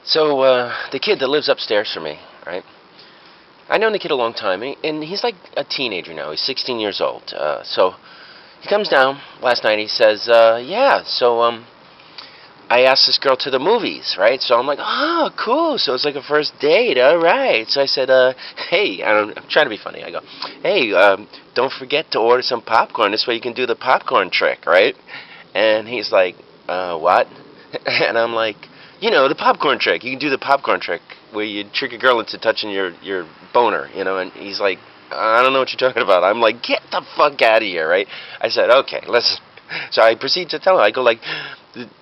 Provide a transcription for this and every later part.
So, the kid that lives upstairs from me, right? I known the kid a long time, and he's like a teenager now. He's 16 years old. So he comes down last night. He says, "Yeah, so I asked this girl to the movies, right?" So I'm like, "Oh, cool. So it's like a first date, all right." So I said, "Hey," I'm trying to be funny. I go, "Hey, don't forget to order some popcorn. This way you can do the popcorn trick, right?" And he's like, "What?" And I'm like, the popcorn trick. You can do the popcorn trick where you trick a girl into touching your boner, And he's like, "I don't know what you're talking about." I'm like, "Get the fuck out of here," right? I said, "Okay, listen." So I proceed to tell him. I go like,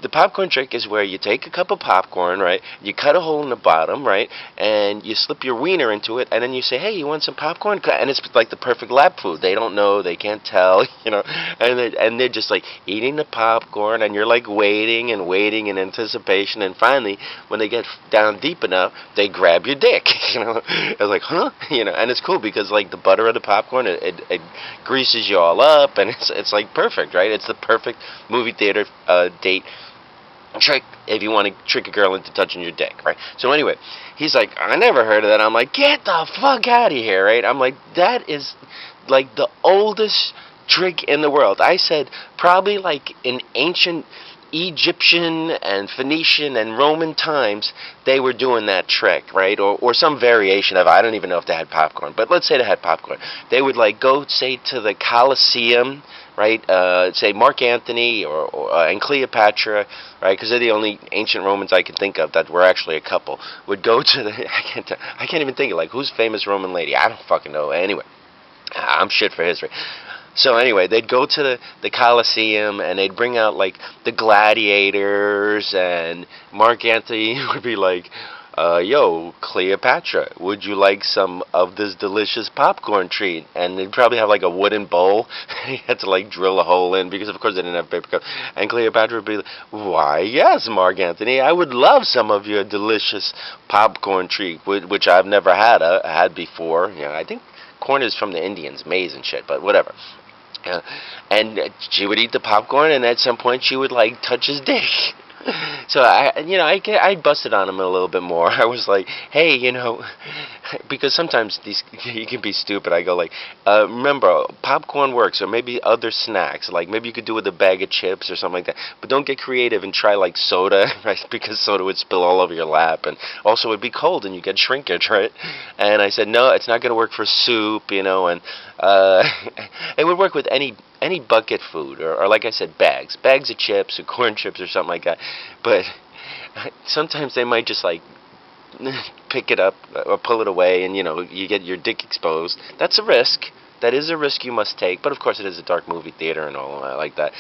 the popcorn trick is where you take a cup of popcorn, right? You cut a hole in the bottom, right? And you slip your wiener into it, and then you say, "Hey, you want some popcorn?" And it's like the perfect lab food. They don't know, they can't tell, and they're just like eating the popcorn, and you're like waiting and waiting in anticipation, and finally, when they get down deep enough, they grab your dick, I was like, huh? And it's cool because like the butter of the popcorn, it greases you all up, and it's like perfect, right? It's the perfect movie theater date trick if you want to trick a girl into touching your dick, right? So anyway, he's like, "I never heard of that." I'm like, "Get the fuck out of here," right? I'm like, "That is like the oldest trick in the world." I said probably like in ancient Egyptian and Phoenician and Roman times they were doing that trick, right? Or some variation of it. I don't even know if they had popcorn, but let's say they had popcorn. They would like go, say, to the Colosseum, right? Say Mark Antony and Cleopatra, right? Because they're the only ancient Romans I can think of that were actually a couple. Would go to the I can't even think of like who's famous Roman lady. I don't fucking know. Anyway, I'm shit for history. So anyway, they'd go to the Colosseum and they'd bring out like the gladiators, and Mark Antony would be like, "Yo, Cleopatra, would you like some of this delicious popcorn treat?" And they'd probably have like a wooden bowl. He had to like drill a hole in because of course they didn't have paper cups. And Cleopatra would be like, "Why, yes, Mark Antony, I would love some of your delicious popcorn treat, which I've never had before." I think corn is from the Indians, maize and shit, but whatever. Uh, and she would eat the popcorn, and at some point she would like touch his dick. So I busted on him a little bit more. I was like, "Hey, because sometimes these you can be stupid." I go like, "Remember, popcorn works, or maybe other snacks. Like maybe you could do with a bag of chips or something like that. But don't get creative and try like soda, right? Because soda would spill all over your lap, and also it'd be cold and you get shrinkage, right?" And I said, "No, it's not going to work for soup, and it would work with any bucket food, or like I said, bags of chips or corn chips or something like that. But sometimes they might just like pick it up or pull it away, and you get your dick exposed. That's a risk. That is a risk you must take. But of course, it is a dark movie theater and all like that.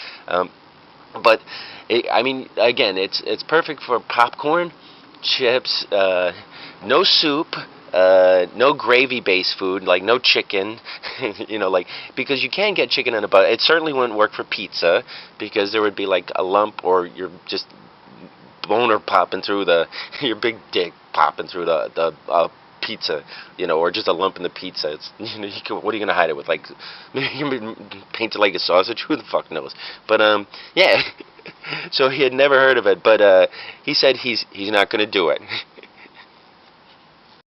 But I mean, again, it's perfect for popcorn, chips, no soup. No gravy-based food, like no chicken, like because you can get chicken in a butter. It certainly wouldn't work for pizza because there would be like a lump, or you're just boner popping through your big dick popping through the pizza, or just a lump in the pizza. It's what are you gonna hide it with? Like maybe you can paint it like a sausage. Who the fuck knows? But yeah. So he had never heard of it, but he said he's not gonna do it.